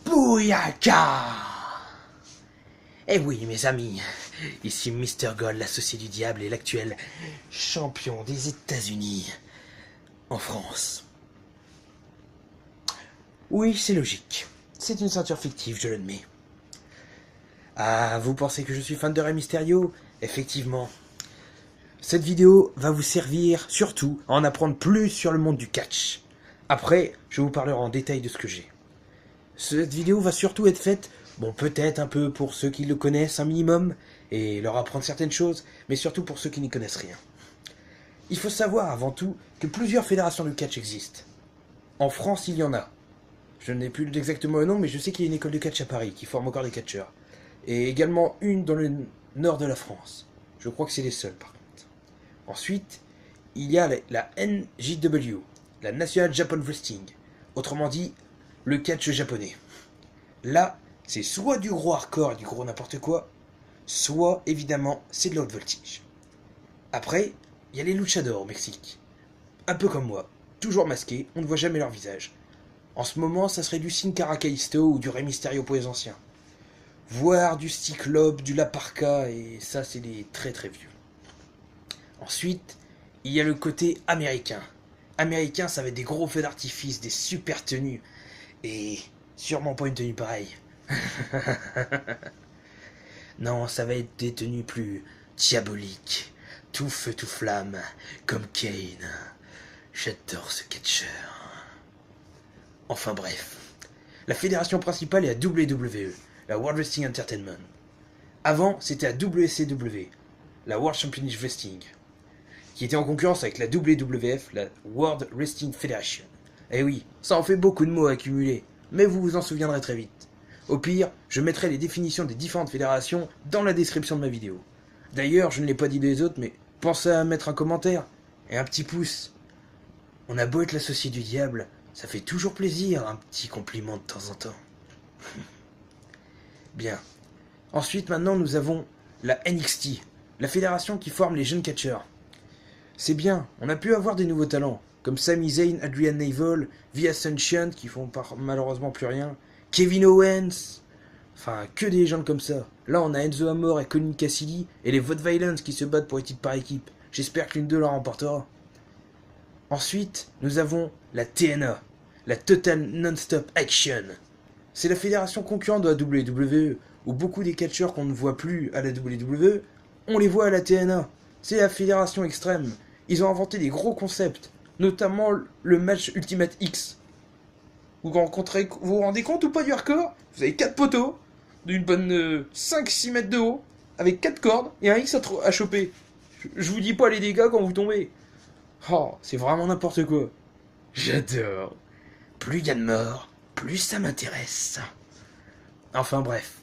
Bouyaka! Eh oui, mes amis, ici Mr. Gold, l'associé du diable et l'actuel champion des États-Unis en France. Oui, c'est logique. C'est une ceinture fictive, je l'admets. Ah, vous pensez que je suis fan de Rey Mysterio? Effectivement. Cette vidéo va vous servir surtout à en apprendre plus sur le monde du catch. Après, je vous parlerai en détail de ce que j'ai. Cette vidéo va surtout être faite, bon, peut-être un peu pour ceux qui le connaissent un minimum, et leur apprendre certaines choses, mais surtout pour ceux qui n'y connaissent rien. Il faut savoir avant tout que plusieurs fédérations de catch existent. En France, il y en a. Je n'ai plus exactement le nom, mais je sais qu'il y a une école de catch à Paris qui forme encore des catcheurs. Et également une dans le nord de la France. Je crois que c'est les seuls par contre. Ensuite, il y a la NJW, la National Japan Wrestling. Autrement dit, le catch japonais. Là, c'est soit du gros hardcore et du gros n'importe quoi, soit évidemment c'est de l'haute voltige. Après, il y a les luchadors au Mexique. Un peu comme moi, toujours masqués, on ne voit jamais leur visage. En ce moment, ça serait du Sin Cara Kalisto ou du Rey Mysterio pour les anciens. Voire du Cyclope, du Laparca, et ça c'est les très très vieux. Ensuite, il y a le côté américain. Américain, ça va être des gros feux d'artifice, des super tenues, et sûrement pas une tenue pareille. Non, ça va être des tenues plus diaboliques, tout feu tout flamme, comme Kane. J'adore ce catcheur. Enfin bref, la fédération principale est la WWE, la World Wrestling Entertainment. Avant, c'était la WCW, la World Championship Wrestling, qui était en concurrence avec la WWF, la World Wrestling Federation. Eh oui, ça en fait beaucoup de mots à accumuler, mais vous vous en souviendrez très vite. Au pire, je mettrai les définitions des différentes fédérations dans la description de ma vidéo. D'ailleurs, je ne l'ai pas dit des autres, mais pensez à mettre un commentaire et un petit pouce. On a beau être l'associé du diable, ça fait toujours plaisir, un petit compliment de temps en temps. Bien. Ensuite, maintenant, nous avons la NXT, la fédération qui forme les jeunes catcheurs. C'est bien, on a pu avoir des nouveaux talents, comme Sami Zayn, Adrian Neville, The Ascension, qui font malheureusement plus rien, Kevin Owens, enfin, que des légendes comme ça. Là, on a Enzo Amore et Colin Cassidy, et les Vote Violence qui se battent pour les titres par équipe. J'espère que l'une d'eux la remportera. Ensuite, nous avons la TNA, la Total Non-Stop Action. C'est la fédération concurrente de la WWE, où beaucoup des catcheurs qu'on ne voit plus à la WWE, on les voit à la TNA. C'est la fédération extrême. Ils ont inventé des gros concepts, notamment le match Ultimate X. Vous vous rendez compte ou pas du hardcore? Vous avez 4 poteaux, d'une bonne 5-6 mètres de haut, avec 4 cordes et un X à choper. Je vous dis pas les dégâts quand vous tombez. Oh, c'est vraiment n'importe quoi. J'adore. Plus il y a de morts, plus ça m'intéresse. Enfin bref.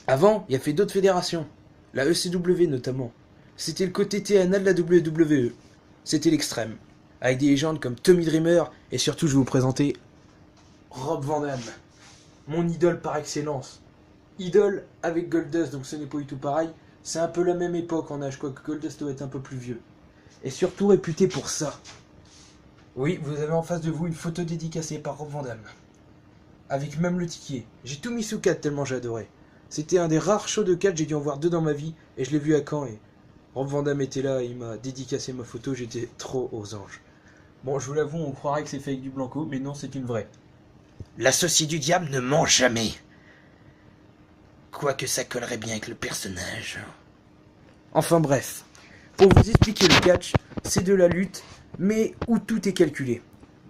Avant, il y a fait d'autres fédérations. La ECW notamment. C'était le côté TNA de la WWE. C'était l'extrême. Avec des légendes comme Tommy Dreamer, et surtout je vais vous présenter Rob Van Dam. Mon idole par excellence. Idole avec Goldust, donc ce n'est pas du tout pareil. C'est un peu la même époque en âge, quoique Goldust doit être un peu plus vieux. Et surtout réputé pour ça. Oui, vous avez en face de vous une photo dédicacée par Rob Van Dam. Avec même le ticket. J'ai tout mis sous 4 tellement j'adorais. C'était un des rares shows de 4, j'ai dû en voir 2 dans ma vie, et je l'ai vu à Caen, et Rob Van Dam était là, et il m'a dédicacé ma photo, j'étais trop aux anges. Bon, je vous l'avoue, on croirait que c'est fait avec du blanco, mais non, c'est une vraie. L'associé du diable ne ment jamais. Quoique ça collerait bien avec le personnage. Enfin bref, pour vous expliquer le catch, c'est de la lutte, mais où tout est calculé.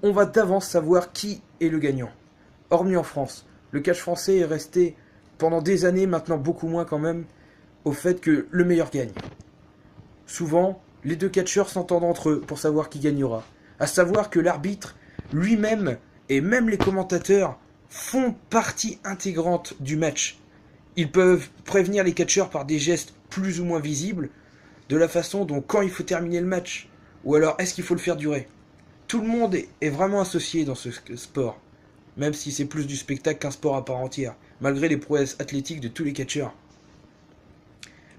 On va d'avance savoir qui est le gagnant. Hormis en France, le catch français est resté pendant des années, maintenant beaucoup moins quand même, au fait que le meilleur gagne. Souvent, les deux catcheurs s'entendent entre eux pour savoir qui gagnera. À savoir que l'arbitre lui-même et même les commentateurs font partie intégrante du match. Ils peuvent prévenir les catcheurs par des gestes plus ou moins visibles, de la façon dont quand il faut terminer le match, ou alors est-ce qu'il faut le faire durer. Tout le monde est vraiment associé dans ce sport, même si c'est plus du spectacle qu'un sport à part entière, malgré les prouesses athlétiques de tous les catcheurs.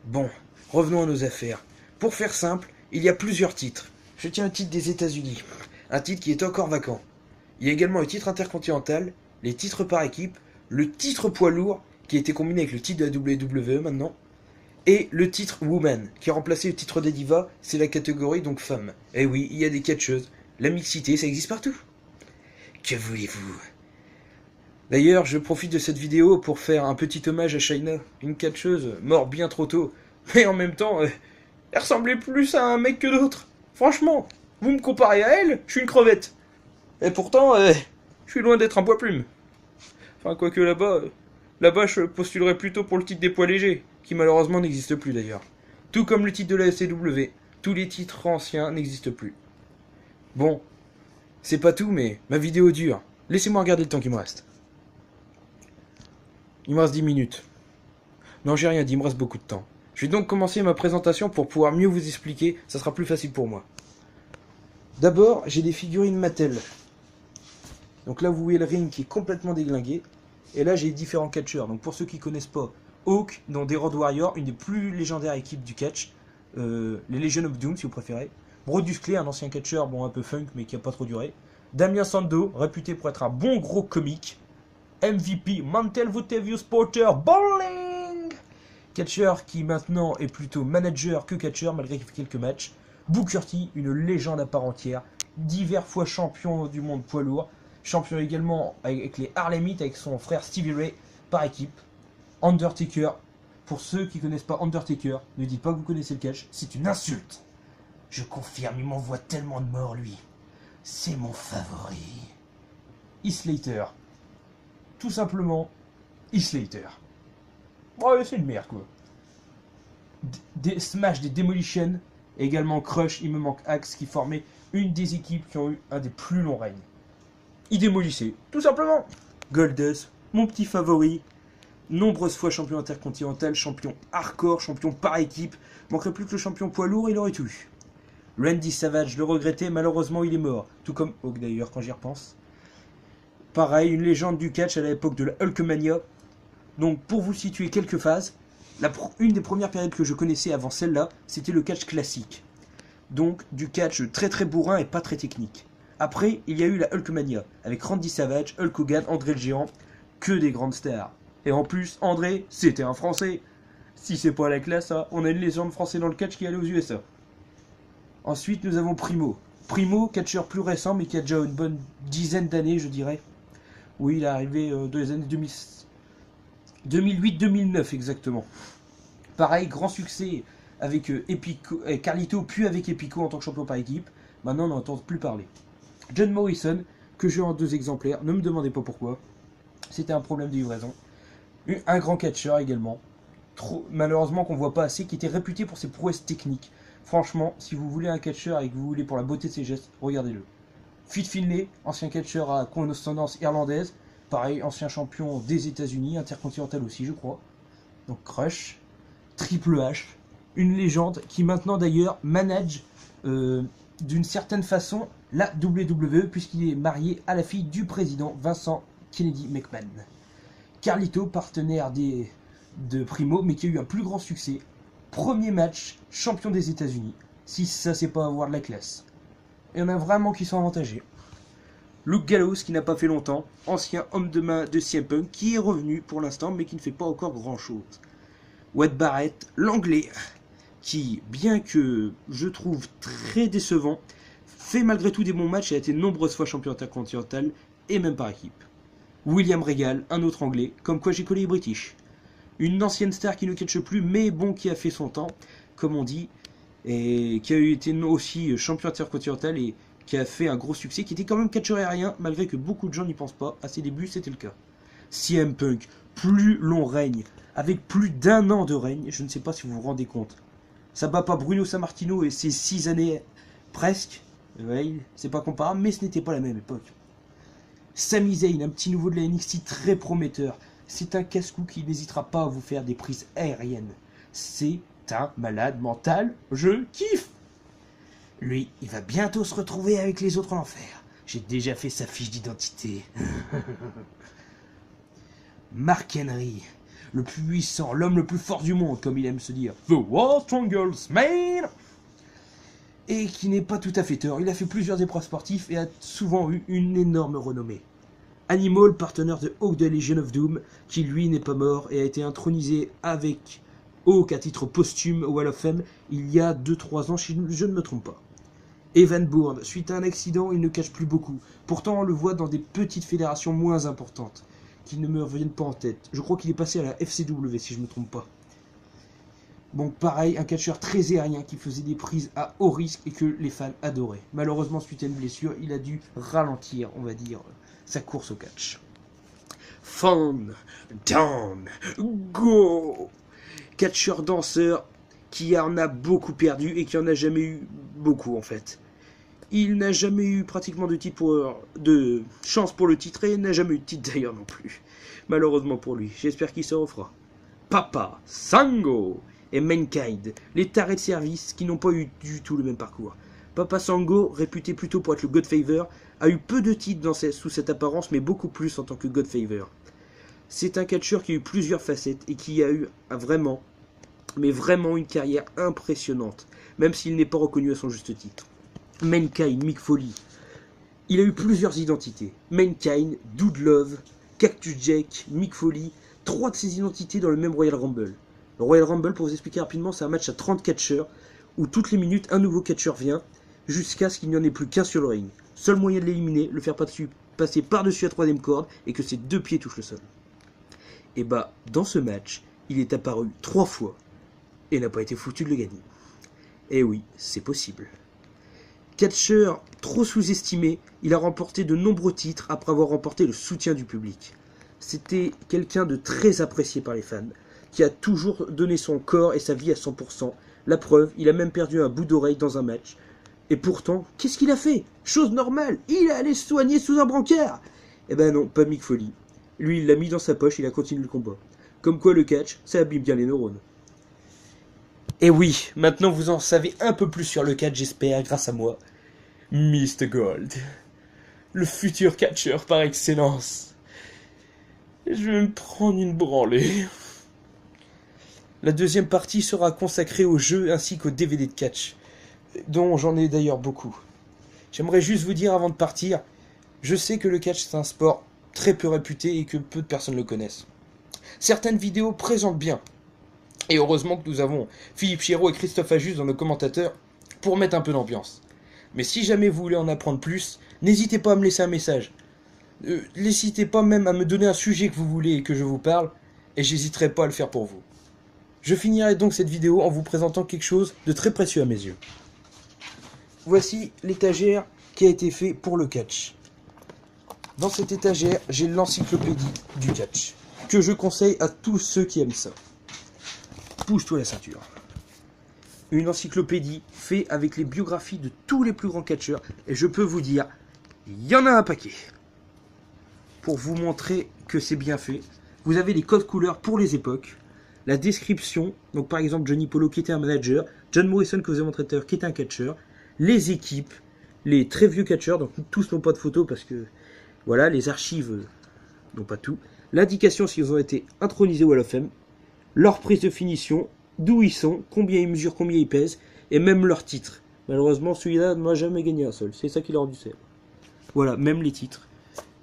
Bon, revenons à nos affaires. Pour faire simple, il y a plusieurs titres. Je tiens un titre des États-Unis, un titre qui est encore vacant. Il y a également le titre intercontinental les titres par équipe, le titre poids lourd, qui a été combiné avec le titre de la WWE maintenant, et le titre Woman, qui a remplacé le titre des divas, c'est la catégorie donc femme. Eh oui, il y a des catcheuses. La mixité, ça existe partout. Que voulez-vous? D'ailleurs, je profite de cette vidéo pour faire un petit hommage à Shayna, une catcheuse morte bien trop tôt. Mais en même temps, elle ressemblait plus à un mec que d'autres. Franchement, vous me comparez à elle, je suis une crevette. Et pourtant, je suis loin d'être un poids plume. Enfin, quoique là-bas, je postulerais plutôt pour le titre des poids légers, qui malheureusement n'existe plus d'ailleurs. Tout comme le titre de la SCW, tous les titres anciens n'existent plus. Bon, c'est pas tout, mais ma vidéo dure. Laissez-moi regarder le temps qui me reste. Il me reste 10 minutes. Non, j'ai rien dit, il me reste beaucoup de temps. Je vais donc commencer ma présentation pour pouvoir mieux vous expliquer, ça sera plus facile pour moi. D'abord, j'ai des figurines Mattel. Donc là, vous voyez le ring qui est complètement déglingué. Et là, j'ai différents catcheurs. Donc pour ceux qui connaissent pas, Hawk dans des Road Warriors, une des plus légendaires équipes du catch. Les Legion of Doom, si vous préférez. Brodus Clay, un ancien catcheur, bon un peu funk, mais qui a pas trop duré. Damien Sandow, réputé pour être un bon gros comique. MVP, Mantel Votevius Porter Bowling, catcheur qui maintenant est plutôt manager que catcheur malgré quelques matchs. Booker T, une légende à part entière, divers fois champion du monde poids lourd, champion également avec les Harlemites avec son frère Stevie Ray par équipe. Undertaker, pour ceux qui ne connaissent pas Undertaker, ne dites pas que vous connaissez le catch, c'est une insulte. Je confirme, il m'envoie tellement de morts lui. C'est mon favori. Heath Slater. Tout simplement, Heath Slater. Ouais, c'est une merde quoi. Des Smash, des Demolition, et également Crush, il me manque Axe, qui formait une des équipes qui ont eu un des plus longs règnes. Il démolissait, tout simplement. Goldust, mon petit favori. Nombreuses fois champion intercontinental, champion hardcore, champion par équipe. Manquerait plus que le champion poids lourd, il aurait tout eu. Randy Savage, le regrettais, malheureusement il est mort. Tout comme Hawk d'ailleurs, quand j'y repense. Pareil, une légende du catch à l'époque de la Hulkmania. Donc pour vous situer quelques phases, une des premières périodes que je connaissais avant celle-là, c'était le catch classique. Donc du catch très très bourrin et pas très technique. Après, il y a eu la Hulkmania, avec Randy Savage, Hulk Hogan, André le Géant, que des grandes stars. Et en plus, André, c'était un Français. Si c'est pas la classe, hein, on a une légende française dans le catch qui allait aux USA. Ensuite, nous avons Primo. Primo, catcheur plus récent, mais qui a déjà une bonne dizaine d'années, je dirais. Oui, il est arrivé dans les années 2008-2009 exactement. Pareil, grand succès avec Carlito, puis avec Epico en tant que champion par équipe. Maintenant, on n'entend plus parler. John Morrison, que j'ai en 2 exemplaires, ne me demandez pas pourquoi. C'était un problème de livraison. Un grand catcheur également, malheureusement qu'on voit pas assez, qui était réputé pour ses prouesses techniques. Franchement, si vous voulez un catcheur et que vous voulez pour la beauté de ses gestes, regardez-le. Fit Finlay, ancien catcheur à consonance irlandaise, pareil, ancien champion des États-Unis, intercontinental aussi, je crois. Donc Crush, Triple H, une légende qui maintenant d'ailleurs manage d'une certaine façon la WWE puisqu'il est marié à la fille du président Vincent Kennedy McMahon. Carlito, partenaire de Primo, mais qui a eu un plus grand succès. Premier match, champion des États-Unis. Si ça, c'est pas avoir de la classe. Et on a vraiment qui sont avantagés. Luke Gallows, qui n'a pas fait longtemps, ancien homme de main de CM Punk, qui est revenu pour l'instant, mais qui ne fait pas encore grand-chose. Wade Barrett, l'anglais, qui, bien que je trouve très décevant, fait malgré tout des bons matchs et a été nombreuses fois champion intercontinental, et même par équipe. William Regal, un autre anglais, comme quoi j'ai collé les British. Une ancienne star qui ne catche plus, mais bon, qui a fait son temps, comme on dit, et qui a été aussi champion intercontinental et qui a fait un gros succès, qui était quand même catcheur aérien, malgré que beaucoup de gens n'y pensent pas. À ses débuts, c'était le cas. CM Punk, plus long règne, avec plus d'1 an de règne, je ne sais pas si vous vous rendez compte. Ça bat pas Bruno Sammartino et ses 6 années presque, ouais, c'est pas comparable, mais ce n'était pas la même époque. Sami Zayn, un petit nouveau de la NXT très prometteur. C'est un casse-cou qui n'hésitera pas à vous faire des prises aériennes. C'est un malade mental, je kiffe. Lui, il va bientôt se retrouver avec les autres en enfer. J'ai déjà fait sa fiche d'identité. Mark Henry, le plus puissant, l'homme le plus fort du monde, comme il aime se dire. The World Strongest Man. Et qui n'est pas tout à fait tort. Il a fait plusieurs épreuves sportives et a souvent eu une énorme renommée. Animal, partenaire de Hawk de Legion of Doom, qui lui n'est pas mort et a été intronisé avec Hawk à titre posthume au Wall of Fame il y a 2-3 ans, si je ne me trompe pas. Evan Bourne, suite à un accident, il ne cache plus beaucoup. Pourtant, on le voit dans des petites fédérations moins importantes, qui ne me reviennent pas en tête. Je crois qu'il est passé à la FCW, si je ne me trompe pas. Bon, pareil, un catcheur très aérien qui faisait des prises à haut risque et que les fans adoraient. Malheureusement, suite à une blessure, il a dû ralentir, on va dire, sa course au catch. Fun, down, go! Catcheur danseur qui en a beaucoup perdu et qui en a jamais eu beaucoup en fait. Il n'a jamais eu pratiquement de chance pour le titre et n'a jamais eu de titre d'ailleurs non plus. Malheureusement pour lui, j'espère qu'il se refera. Papa, Sango et Mankind, les tarés de service qui n'ont pas eu du tout le même parcours. Papa Sango, réputé plutôt pour être le Godfather, a eu peu de titres sous cette apparence mais beaucoup plus en tant que Godfather. C'est un catcheur qui a eu plusieurs facettes et qui a eu vraiment une carrière impressionnante, même s'il n'est pas reconnu à son juste titre. Mankind, Mick Foley, il a eu plusieurs identités. Mankind, Dude Love, Cactus Jack, Mick Foley, 3 de ces identités dans le même Royal Rumble. Le Royal Rumble, pour vous expliquer rapidement, c'est un match à 30 catcheurs, où toutes les minutes, un nouveau catcheur vient, jusqu'à ce qu'il n'y en ait plus qu'un sur le ring. Seul moyen de l'éliminer, le faire passer par-dessus la 3e corde, et que ses 2 pieds touchent le sol. Et bah, dans ce match, il est apparu 3 fois, et n'a pas été foutu de le gagner. Et oui, c'est possible. Catcheur trop sous-estimé, il a remporté de nombreux titres après avoir remporté le soutien du public. C'était quelqu'un de très apprécié par les fans, qui a toujours donné son corps et sa vie à 100%. La preuve, il a même perdu un bout d'oreille dans un match. Et pourtant, qu'est-ce qu'il a fait? Chose normale, il est allé se soigner sous un brancard. Eh ben non, pas Mick Foley. Lui, il l'a mis dans sa poche, il a continué le combat. Comme quoi le catch, ça abîme bien les neurones. Et oui, maintenant vous en savez un peu plus sur le catch, j'espère, grâce à moi. Mr. Gold, le futur catcheur par excellence. Je vais me prendre une branlée. La deuxième partie sera consacrée au jeu ainsi qu'au DVD de catch, dont j'en ai d'ailleurs beaucoup. J'aimerais juste vous dire avant de partir, je sais que le catch c'est un sport très peu réputé et que peu de personnes le connaissent. Certaines vidéos présentent bien. Et heureusement que nous avons Philippe Chéreau et Christophe Ajus dans nos commentateurs pour mettre un peu d'ambiance. Mais si jamais vous voulez en apprendre plus, n'hésitez pas à me laisser un message. N'hésitez pas même à me donner un sujet que vous voulez et que je vous parle, et j'hésiterai pas à le faire pour vous. Je finirai donc cette vidéo en vous présentant quelque chose de très précieux à mes yeux. Voici l'étagère qui a été faite pour le catch. Dans cette étagère, j'ai l'encyclopédie du catch, que je conseille à tous ceux qui aiment ça. Pousse-toi la ceinture. Une encyclopédie faite avec les biographies de tous les plus grands catcheurs, et je peux vous dire, il y en a un paquet. Pour vous montrer que c'est bien fait, vous avez les codes couleurs pour les époques, la description, donc par exemple Johnny Polo qui était un manager, John Morrison que vous avez montré tout à l'heure qui était un catcheur, les équipes, les très vieux catcheurs, donc tous n'ont pas de photos parce que voilà, les archives n'ont pas tout, l'indication s'ils ont été intronisés au Hall of Fame, leur prise de finition, d'où ils sont, combien ils mesurent, combien ils pèsent, et même leur titre. Malheureusement, celui-là n'a jamais gagné un seul, c'est ça qui l'a rendu célèbre. Voilà, même les titres.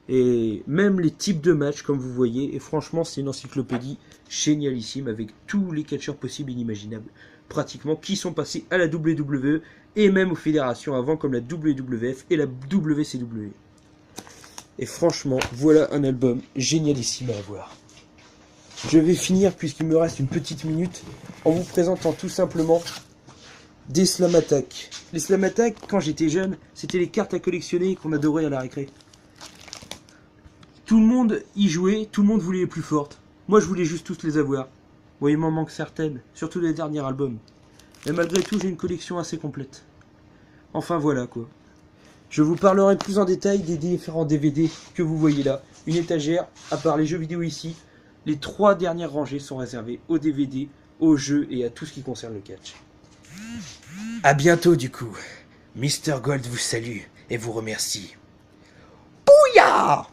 Et même les types de matchs, comme vous voyez, et franchement, c'est une encyclopédie génialissime, avec tous les catcheurs possibles et inimaginables, pratiquement, qui sont passés à la WWE, et même aux fédérations avant, comme la WWF et la WCW. Et franchement, voilà un album génialissime à avoir. Je vais finir, puisqu'il me reste une petite minute, en vous présentant tout simplement des Slam Attack. Les Slam Attack, quand j'étais jeune, c'était les cartes à collectionner qu'on adorait à la récré. Tout le monde y jouait, tout le monde voulait les plus fortes. Moi, je voulais juste tous les avoir. Bon, il m'en manque certaines, surtout les derniers albums. Mais malgré tout, j'ai une collection assez complète. Enfin, voilà, quoi. Je vous parlerai plus en détail des différents DVD que vous voyez là. Une étagère, à part les jeux vidéo ici, les 3 dernières rangées sont réservées aux DVD, aux jeux et à tout ce qui concerne le catch. A bientôt du coup. Mr. Gold vous salue et vous remercie. Bouya!